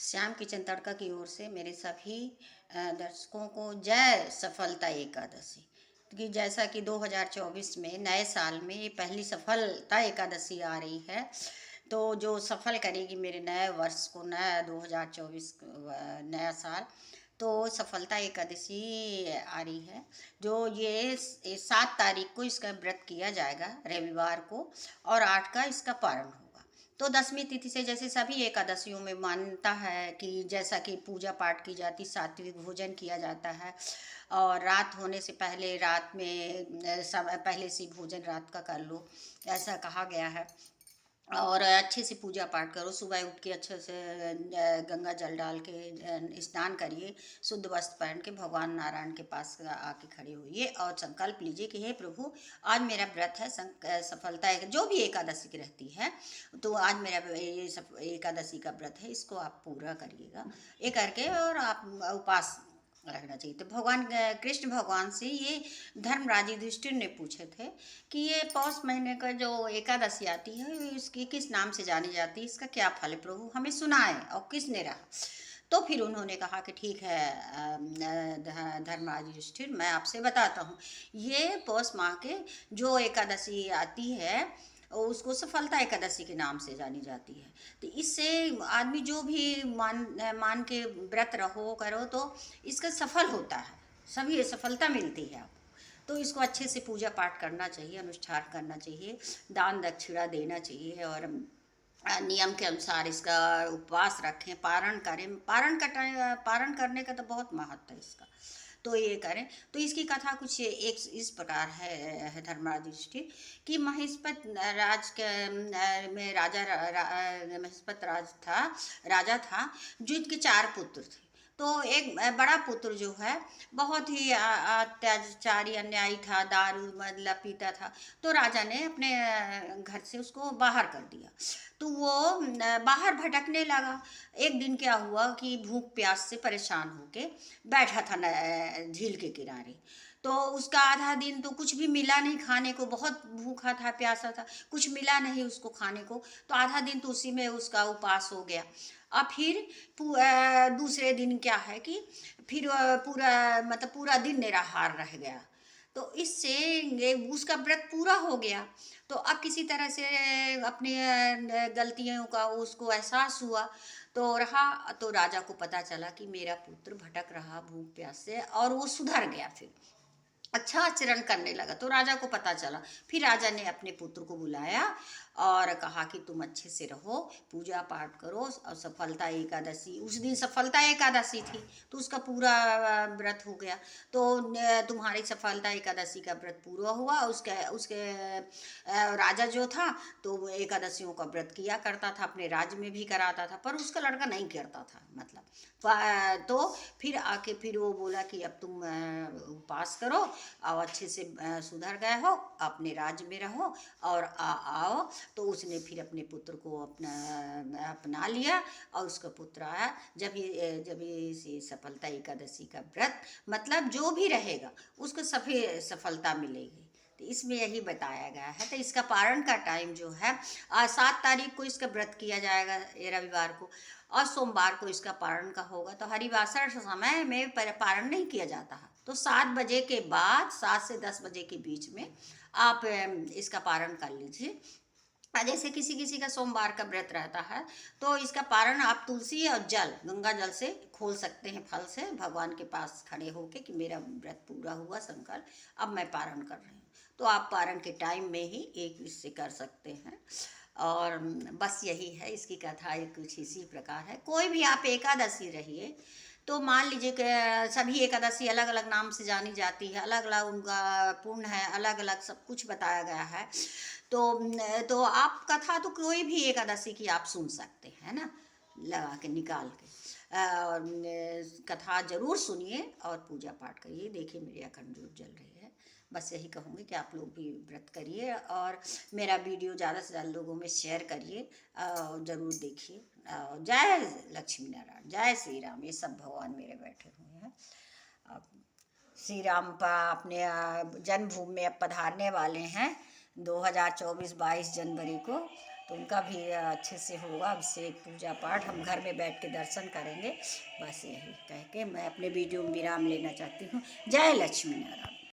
Shyam kitchen तड़का की ओर से मेरे सभी दर्शकों को जय सफलता एकादशी। कि जैसा कि 2024 में नए साल में ये पहली सफलता एकादशी आ रही है, तो जो सफल करेगी मेरे नए वर्ष को, नया 2024 नया साल, तो सफलता एकादशी आ रही है। जो ये 7 तारीख को इसका व्रत किया जाएगा रविवार को, और 8 का इसका पारण होगा। तो 10वीं तिथि से जैसे सभी एकादशियों में मान्यता है कि जैसा कि पूजा पाठ की जाती, सात्विक भोजन किया जाता है, और रात होने से पहले रात में समय पहले से भोजन रात का कर लो, ऐसा कहा गया है। और अच्छे से पूजा पाठ करो, सुबह उठ के अच्छे से गंगा जल डाल के स्नान करिए, शुद्ध वस्त्र पहन के भगवान नारायण के पास आके खड़े होइए और संकल्प लीजिए कि हे प्रभु, आज मेरा व्रत है, सफलता है, जो भी एकादशी की रहती है, तो आज मेरा ये एकादशी का व्रत है, इसको आप पूरा करिएगा। ये करके और आप उपास रखना चाहिए। तो भगवान कृष्ण भगवान से ये धर्मराज युधिष्ठिर ने पूछे थे कि ये पौष महीने का जो एकादशी आती है, इसकी किस नाम से जानी जाती है, इसका क्या फल है प्रभु, हमें सुनाए। और किसने रहा? तो फिर उन्होंने कहा कि ठीक है धर्मराज युधिष्ठिर, मैं आपसे बताता हूँ। ये पौष माह के जो एकादशी आती है, और उसको सफलता एकादशी के नाम से जानी जाती है। तो इससे आदमी जो भी मान मान के व्रत रहो करो, तो इसका सफल होता है, सभी सफलता मिलती है आपको। तो इसको अच्छे से पूजा पाठ करना चाहिए, अनुष्ठान करना चाहिए, दान दक्षिणा देना चाहिए, और नियम के अनुसार इसका उपवास रखें, पारण करें। पारण करने का तो बहुत महत्व है इसका, तो ये करें। तो इसकी कथा कुछ एक इस प्रकार है धर्मराज युधिष्ठिर कि महिष्मत राज के में महिष्मत राजा था, जिसके 4 पुत्र थे। तो एक बड़ा पुत्र जो है बहुत ही अत्याचारी अन्यायी था, दारू मतलब पीता था। तो राजा ने अपने घर से उसको बाहर कर दिया। तो वो बाहर भटकने लगा। एक दिन क्या हुआ कि भूख प्यास से परेशान होके बैठा था झील के किनारे। तो उसका आधा दिन तो कुछ भी मिला नहीं खाने को, बहुत भूखा था, प्यासा था, कुछ मिला नहीं उसको खाने को। तो आधा दिन तो उसी में उसका उपवास हो गया। और फिर दूसरे दिन क्या है कि फिर पूरा दिन निराहार रह गया। तो इससे ये उसका व्रत पूरा हो गया। तो अब किसी तरह से अपने गलतियों का उसको एहसास हुआ। तो राजा को पता चला कि मेरा पुत्र भटक रहा भूख प्यास से, और वो सुधर गया, फिर अच्छा आचरण करने लगा। तो राजा को पता चला। फिर राजा ने अपने पुत्र को बुलाया और कहा कि तुम अच्छे से रहो, पूजा पाठ करो, और सफलता एकादशी, उस दिन सफलता एकादशी थी, तो उसका पूरा व्रत हो गया। तो तुम्हारी सफलता एकादशी का व्रत पूरा हुआ। उसके उसके राजा जो था, तो वो एकादशियों का व्रत किया करता था, अपने राज्य में भी कराता था, पर उसका लड़का नहीं करता था, मतलब तो फिर आके फिर वो बोला कि अब तुम उपवास करो और अच्छे से सुधर गए हो, अपने राज्य में रहो और आओ। तो उसने फिर अपने पुत्र को अपना लिया, और उसका पुत्र आया। जब ये सफलता एकादशी का व्रत, मतलब जो भी रहेगा उसको सभी सफलता मिलेगी। तो इसमें यही बताया गया है। तो इसका पारण का टाइम जो है, 7 तारीख को इसका व्रत किया जाएगा, ये रविवार को, और सोमवार को इसका पारण का होगा। तो हरिवासर समय में पारण नहीं किया जाता है। तो 7 बजे के बाद, 7 से 10 बजे के बीच में आप इसका पारण कर लीजिए। जैसे किसी किसी का सोमवार का व्रत रहता है, तो इसका पारण आप तुलसी और जल, गंगा जल से खोल सकते हैं, फल से भगवान के पास खड़े होके कि मेरा व्रत पूरा हुआ, संकल्प, अब मैं पारण कर रही हूँ। तो आप पारण के टाइम में ही एक इससे कर सकते हैं। और बस यही है इसकी कथा, एक कुछ इसी प्रकार है। कोई भी आप एकादशी रहिए, तो मान लीजिए कि सभी एकादशी अलग अलग नाम से जानी जाती है, अलग अलग उनका पुण्य है, अलग अलग सब कुछ बताया गया है। तो आप कथा तो कोई भी एकादशी की आप सुन सकते हैं ना, लगा के निकाल के। और कथा जरूर सुनिए और पूजा पाठ करिए। देखिए मेरी अखंड ज्योत जल रही है। बस यही कहूँगी कि आप लोग भी व्रत करिए, और मेरा वीडियो ज़्यादा से ज़्यादा लोगों में शेयर करिए, ज़रूर देखिए। जय लक्ष्मी नारायण, जय श्री राम। ये सब भगवान मेरे बैठे हुए हैं। अब श्री राम अपने जन्मभूमि में अब पधारने वाले हैं 2024 22 जनवरी को। तो उनका भी अच्छे से होगा, अभिषेक पूजा पाठ, हम घर में बैठ के दर्शन करेंगे। बस यही कह के मैं अपने वीडियो में विराम लेना चाहती हूँ। जय लक्ष्मी नारायण।